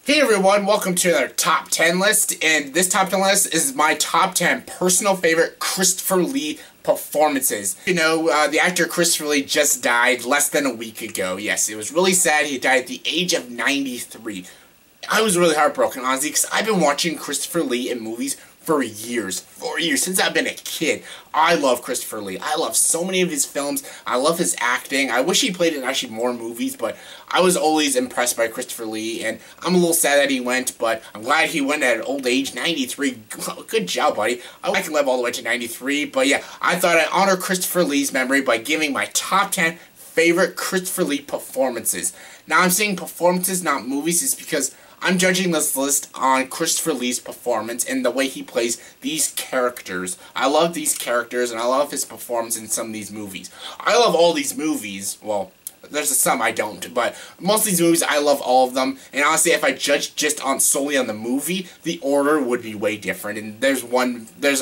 Hey everyone, welcome to our top 10 list, and this top 10 list is my top 10 personal favorite Christopher Lee performances. You know, the actor Christopher Lee just died less than a week ago. Yes, it was really sad. He died at the age of 93. I was really heartbroken, honestly, because I've been watching Christopher Lee in movies for years, since I've been a kid. I love Christopher Lee. I love so many of his films. I love his acting. I wish he played in actually more movies, but I was always impressed by Christopher Lee, and I'm a little sad that he went, but I'm glad he went at an old age, 93. Good job, buddy. I can live all the way to 93, but yeah, I thought I'd honor Christopher Lee's memory by giving my top 10 favorite Christopher Lee performances. Now, I'm saying performances, not movies, is because I'm judging this list on Christopher Lee's performance and the way he plays these characters. I love these characters, and I love his performance in some of these movies. I love all these movies. Well, there's some I don't, but most of these movies, I love all of them. And honestly, if I judged just solely on the movie, the order would be way different. And there's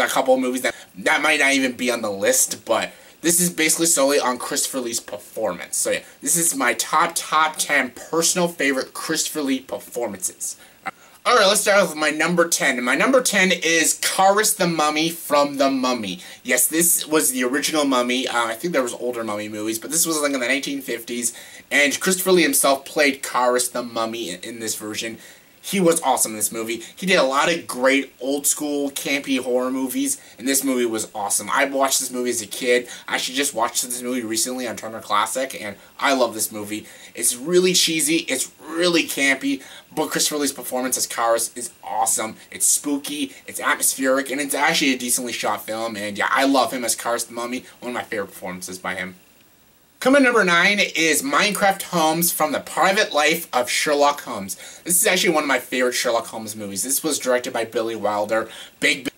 a couple of movies that might not even be on the list, but this is basically solely on Christopher Lee's performance. So yeah, this is my top 10 personal favorite Christopher Lee performances. Alright, let's start with my number 10. And my number 10 is Karis the Mummy from The Mummy. Yes, this was the original Mummy. I think there was older Mummy movies, but this was like in the 1950s. And Christopher Lee himself played Karis the Mummy in this version. He was awesome in this movie. He did a lot of great old school campy horror movies, and this movie was awesome. I watched this movie as a kid. I actually just watched this movie recently on Turner Classic, and I love this movie. It's really cheesy, it's really campy, but Christopher Lee's performance as Karis is awesome. It's spooky, it's atmospheric, and it's actually a decently shot film, and yeah, I love him as Karis the Mummy. One of my favorite performances by him. Coming number 9 is Minecraft Holmes from the Private Life of Sherlock Holmes. This is actually one of my favorite Sherlock Holmes movies. This was directed by Billy Wilder. Big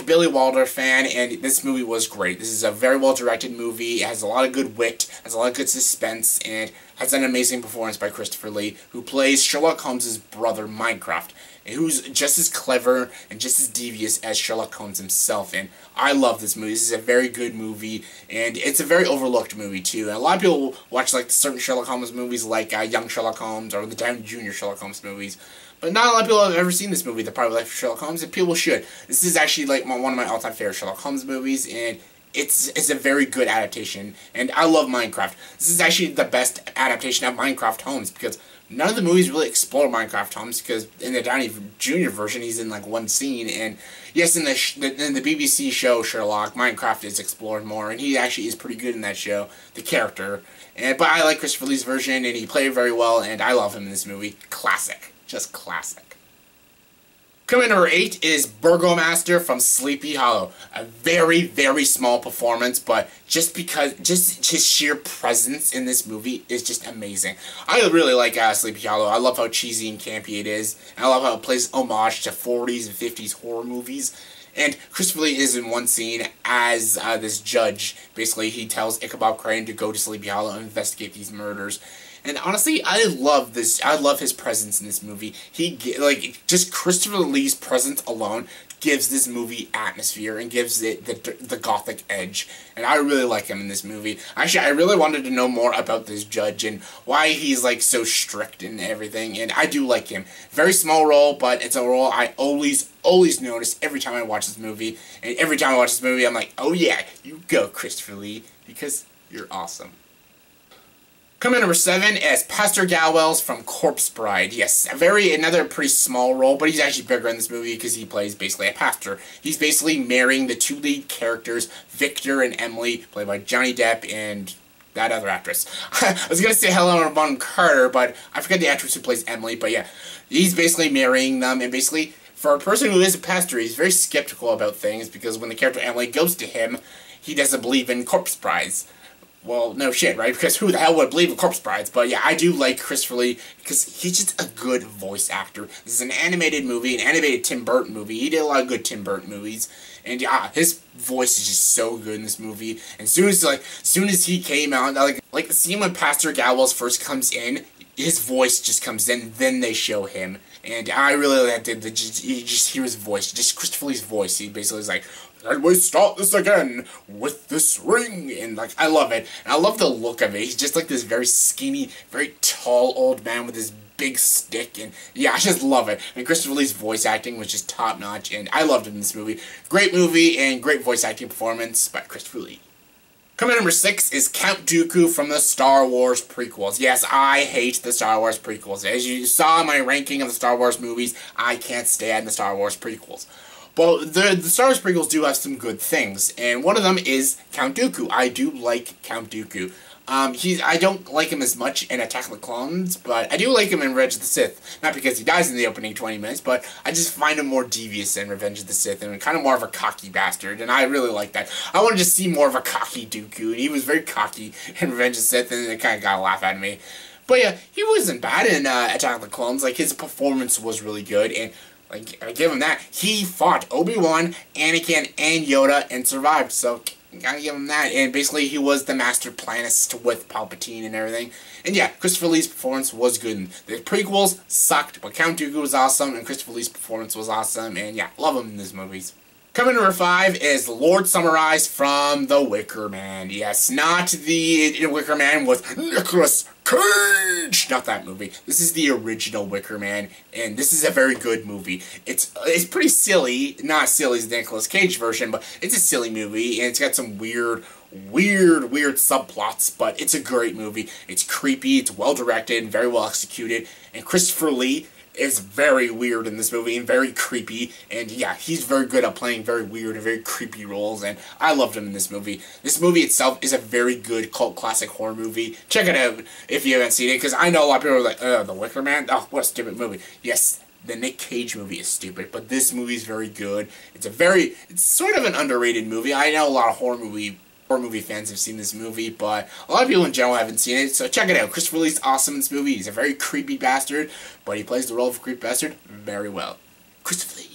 Billy Wilder fan, and this movie was great. This is a very well directed movie. It has a lot of good wit, has a lot of good suspense, and has an amazing performance by Christopher Lee, who plays Sherlock Holmes' brother, Minecraft, who's just as clever and just as devious as Sherlock Holmes himself. And I love this movie. This is a very good movie, and it's a very overlooked movie too. And a lot of people watch like certain Sherlock Holmes movies, like Young Sherlock Holmes or the Downey Jr. Sherlock Holmes movies. But not a lot of people have ever seen this movie, The Private Life of Sherlock Holmes, and people should. This is actually like one of my all-time favorite Sherlock Holmes movies, and it's a very good adaptation, and I love Minecraft. This is actually the best adaptation of Minecraft Holmes, because none of the movies really explore Minecraft Holmes, because in the Downey Jr. version, he's in like one scene, and yes, in the BBC show Sherlock, Minecraft is explored more, and he actually is pretty good in that show, the character. But I like Christopher Lee's version, and he played it very well, and I love him in this movie. Classic. Just classic. Coming number 8 is Burgomaster from Sleepy Hollow. A very, very small performance, but just his sheer presence in this movie is just amazing. I really like Sleepy Hollow. I love how cheesy and campy it is. And I love how it plays homage to 40s and 50s horror movies. And Christopher Lee is in one scene as this judge. Basically, he tells Ichabod Crane to go to Sleepy Hollow and investigate these murders. And honestly, I love this. I love his presence in this movie. Just Christopher Lee's presence alone gives this movie atmosphere and gives it the gothic edge. And I really like him in this movie. Actually, I really wanted to know more about this judge and why he's like so strict and everything. And I do like him. Very small role, but it's a role I always notice every time I watch this movie. And every time I watch this movie, I'm like, oh yeah, you go, Christopher Lee, because you're awesome. Coming number 7 is Pastor Galwells from Corpse Bride. Yes, another pretty small role, but he's actually bigger in this movie because he plays basically a pastor. He's basically marrying the two lead characters, Victor and Emily, played by Johnny Depp and that other actress. I was going to say Helena Bonham Carter, but I forget the actress who plays Emily, but yeah, he's basically marrying them, and basically, for a person who is a pastor, he's very skeptical about things, because when the character Emily goes to him, he doesn't believe in corpse brides. Well, no shit, right? Because who the hell would believe in corpse brides? But yeah, I do like Christopher Lee because he's just a good voice actor. This is an animated movie, an animated Tim Burton movie. He did a lot of good Tim Burton movies, and yeah, his voice is just so good in this movie. And soon as he came out, like the scene when Pastor Galwells first comes in, his voice just comes in, then they show him. And I really like you just hear his voice, just Christopher Lee's voice. He basically is like, and we start this again with this ring, and like, I love it. And I love the look of it. He's just like this very skinny, very tall old man with this big stick, and yeah, I just love it. And Christopher Lee's voice acting was just top notch, and I loved him in this movie. Great movie and great voice acting performance by Christopher Lee. Coming at number 6 is Count Dooku from the Star Wars prequels. Yes, I hate the Star Wars prequels. As you saw in my ranking of the Star Wars movies, I can't stand the Star Wars prequels. But the Star Wars prequels do have some good things, and one of them is Count Dooku. I do like Count Dooku. I don't like him as much in Attack of the Clones, but I do like him in Revenge of the Sith. Not because he dies in the opening 20 minutes, but I just find him more devious in Revenge of the Sith, and kind of more of a cocky bastard, and I really like that. I wanted to see more of a cocky Dooku, and he was very cocky in Revenge of the Sith, and it kind of got a laugh out of me. But yeah, he wasn't bad in Attack of the Clones. Like, his performance was really good, and like, I give him that. He fought Obi-Wan, Anakin, and Yoda, and survived, so gotta give him that. And basically, he was the master planist with Palpatine and everything. And yeah, Christopher Lee's performance was good. The prequels sucked, but Count Dooku was awesome, and Christopher Lee's performance was awesome. And yeah, love him in these movies. Coming number 5 is Lord Summarize from The Wicker Man. Yes, not the Wicker Man with Nicolas Cage! Not that movie. This is the original Wicker Man, and this is a very good movie. It's pretty silly. Not as silly as the Nicolas Cage version, but it's a silly movie, and it's got some weird subplots, but it's a great movie. It's creepy, it's well-directed, very well executed, and Christopher Lee is very weird in this movie and very creepy, and yeah, he's very good at playing very weird and very creepy roles, and I loved him in this movie. This movie itself is a very good cult classic horror movie. Check it out if you haven't seen it, because I know a lot of people are like, The Wicker Man? Oh, what a stupid movie. Yes, the Nick Cage movie is stupid, but this movie is very good. It's sort of an underrated movie. I know a lot of horror movie fans have seen this movie, but a lot of people in general haven't seen it, so check it out. Christopher Lee's awesome in this movie. He's a very creepy bastard, but he plays the role of a creepy bastard very well. Christopher Lee.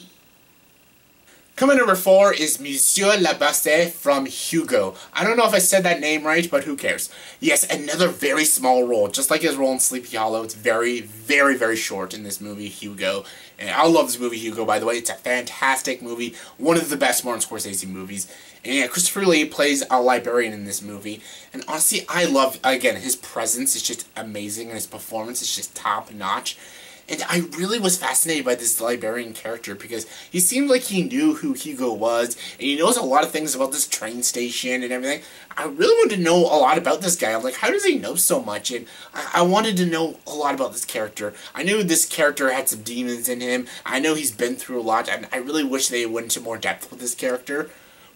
Coming number 4 is Monsieur Labasse from Hugo. I don't know if I said that name right, but who cares? Yes, another very small role. Just like his role in Sleepy Hollow, it's very, very, very short in this movie, Hugo. And I love this movie, Hugo, by the way. It's a fantastic movie. One of the best Martin Scorsese movies. And yeah, Christopher Lee plays a librarian in this movie. And honestly, I love, again, his presence is just amazing, and his performance is just top-notch. And I really was fascinated by this librarian character because he seemed like he knew who Hugo was, and he knows a lot of things about this train station and everything. I really wanted to know a lot about this guy. I'm like, how does he know so much? And I wanted to know a lot about this character. I knew this character had some demons in him. I know he's been through a lot, and I really wish they went into more depth with this character.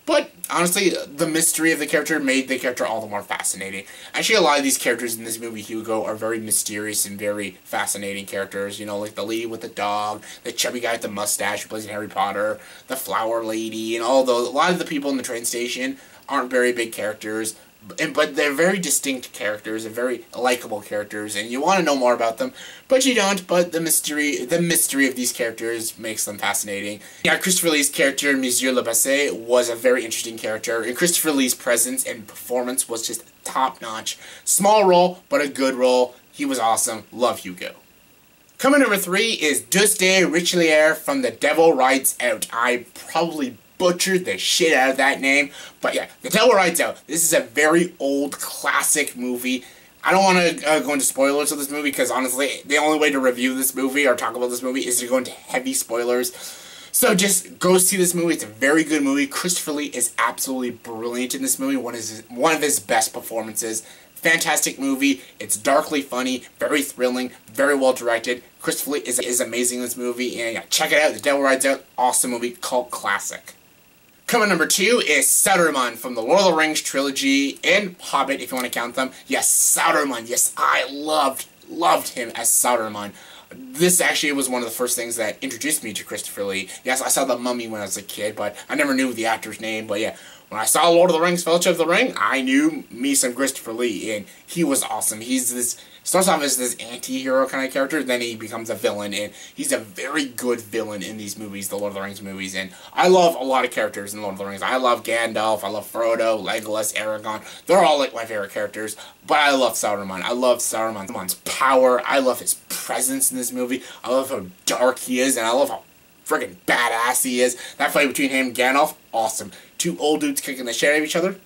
But, honestly, the mystery of the character made the character all the more fascinating. Actually, a lot of these characters in this movie, Hugo, are very mysterious and very fascinating characters. You know, like the lady with the dog, the chubby guy with the mustache who plays in Harry Potter, the flower lady, and all those. A lot of the people in the train station aren't very big characters, but they're very distinct characters and very likable characters, and you want to know more about them, but you don't. But the mystery of these characters makes them fascinating. Yeah, Christopher Lee's character, Monsieur Labasse, was a very interesting character, and Christopher Lee's presence and performance was just top-notch. Small role, but a good role. He was awesome. Love Hugo. Coming number 3 is Deux de Richelieu from The Devil Rides Out. I probably butchered the shit out of that name, but yeah, The Devil Rides Out. This is a very old classic movie. I don't want to go into spoilers of this movie because honestly, the only way to review this movie or talk about this movie is to go into heavy spoilers. So just go see this movie. It's a very good movie. Christopher Lee is absolutely brilliant in this movie. One of his best performances. Fantastic movie. It's darkly funny, very thrilling, very well directed. Christopher Lee is amazing in this movie, and yeah, check it out. The Devil Rides Out. Awesome movie, cult classic. Coming number 2 is Saruman from the Lord of the Rings trilogy and Hobbit, if you want to count them. Yes, Saruman. Yes, I loved him as Saruman. This actually was one of the first things that introduced me to Christopher Lee. Yes, I saw The Mummy when I was a kid, but I never knew the actor's name. But yeah, when I saw Lord of the Rings, Fellowship of the Ring, I knew me some Christopher Lee, and he was awesome. Starts off as this anti-hero kind of character, then he becomes a villain, and he's a very good villain in these movies, the Lord of the Rings movies, and I love a lot of characters in Lord of the Rings. I love Gandalf, I love Frodo, Legolas, Aragorn. They're all like my favorite characters, but I love Saruman. I love Saruman's power. I love his presence in this movie. I love how dark he is, and I love how friggin' badass he is. That fight between him and Gandalf, awesome. Two old dudes kicking the shit out of each other,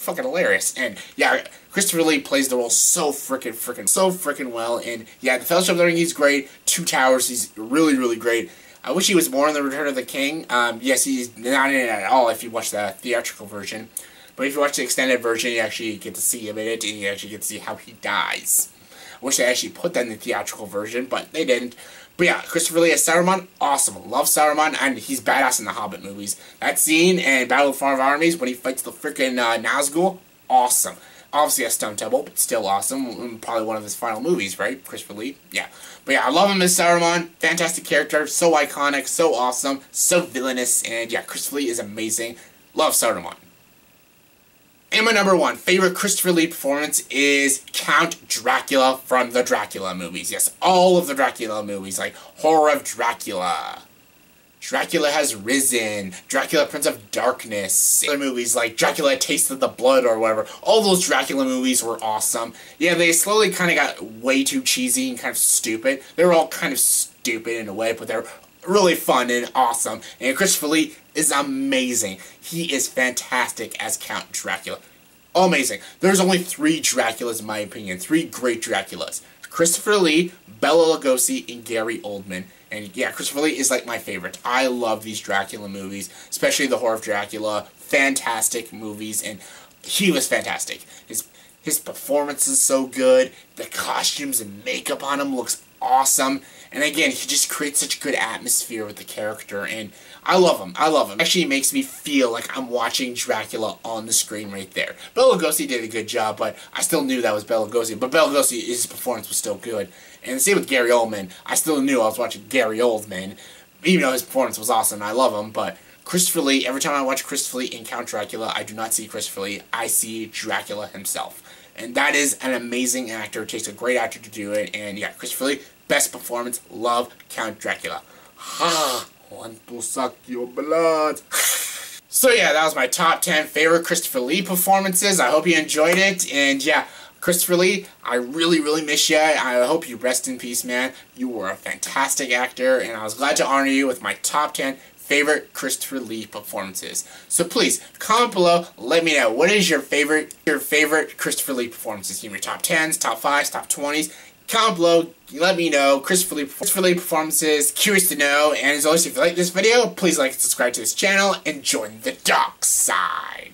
fucking hilarious. And yeah, Christopher Lee plays the role so freaking well. And yeah, the Fellowship of the Ring, he's great. Two Towers, he's really, really great. I wish he was more in The Return of the King. Yes, he's not in it at all if you watch the theatrical version. But if you watch the extended version, you actually get to see him in it, and you actually get to see how he dies. I wish they actually put that in the theatrical version, but they didn't. But yeah, Christopher Lee as Saruman, awesome. Love Saruman, and he's badass in the Hobbit movies. That scene in Battle of the Five Armies when he fights the freaking Nazgul, awesome. Obviously a stunt double, but still awesome. Probably one of his final movies, right? Christopher Lee, yeah. But yeah, I love him as Saruman. Fantastic character, so iconic, so awesome, so villainous, and yeah, Christopher Lee is amazing. Love Saruman. And my number one favorite Christopher Lee performance is Count Dracula from the Dracula movies. Yes, all of the Dracula movies, like Horror of Dracula, Dracula Has Risen, Dracula Prince of Darkness, other movies like Dracula Taste of the Blood or whatever. All those Dracula movies were awesome. Yeah, they slowly kind of got way too cheesy and kind of stupid. They were all kind of stupid in a way, but they're really fun and awesome. And Christopher Lee is amazing. He is fantastic as Count Dracula. Amazing. There's only 3 Draculas in my opinion. 3 great Draculas. Christopher Lee, Bela Lugosi, and Gary Oldman. And yeah, Christopher Lee is like my favorite. I love these Dracula movies, especially the Horror of Dracula. Fantastic movies, and he was fantastic. His performance is so good. The costumes and makeup on him looks awesome. And again, he just creates such a good atmosphere with the character, and I love him. I love him. It actually makes me feel like I'm watching Dracula on the screen right there. Bela Lugosi did a good job, but I still knew that was Bela Lugosi. But Bela Lugosi, his performance was still good. And the same with Gary Oldman. I still knew I was watching Gary Oldman, even though his performance was awesome. I love him, but Christopher Lee, every time I watch Christopher Lee in Count Dracula, I do not see Christopher Lee. I see Dracula himself. And that is an amazing actor. It takes a great actor to do it. And yeah, Christopher Lee, best performance. Love Count Dracula. Ha! Want to suck your blood. So yeah, that was my top 10 favorite Christopher Lee performances. I hope you enjoyed it. And yeah, Christopher Lee, I really, really miss you. I hope you rest in peace, man. You were a fantastic actor, and I was glad to honor you with my top 10 favorite Christopher Lee performances. So please, comment below, let me know, what is your favorite Christopher Lee performances? Give me your top 10s, top 5s, top 20s. Comment below, let me know, Christopher Lee performances, curious to know. And as always, if you like this video, please like and subscribe to this channel, and join the dark side.